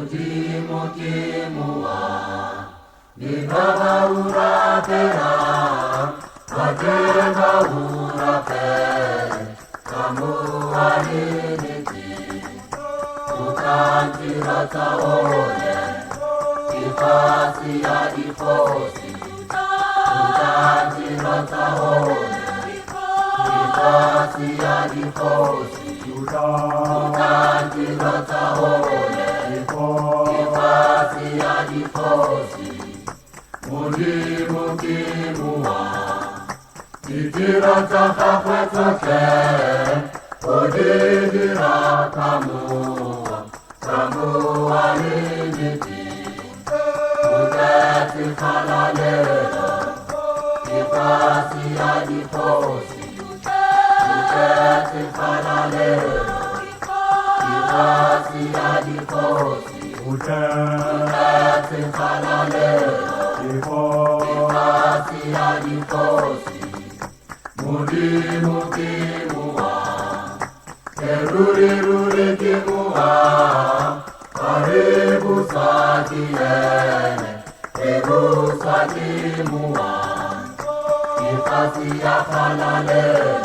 Mujimukimuwa Nigaba urapera Wajeba urape Kamu aliniti Utantirata oye Ifasi adifosi Utantirata oye Ifasi adifosi Utantirata oye Ifasi adifosi Mujimukimuwa Itirata kakwetoke Odidira kamu aliniti Udeti kalalero Ifasi adifosi Udeti kalalero Ifasi adifosi Udeti kalalero Ifasi adifosi Mujimukimuwa Eruri kimuwa Karibu sakiene Ebu sakimuwa Ifasi akalalero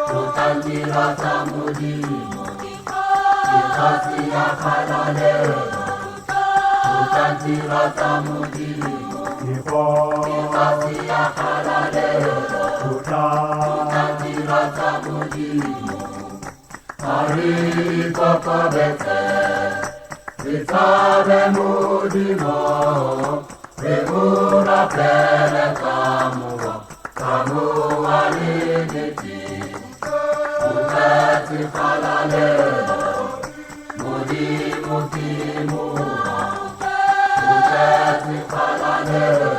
Tutangira tamudimu Ifasi akalalero Tutangira tamudimu Ifasi akalalero Tutangira tamudimu Ariko kabete Itabe mudimo Remura pele kamu aliniti Udeti kalalero Mujimukimuwa Udeti kalalero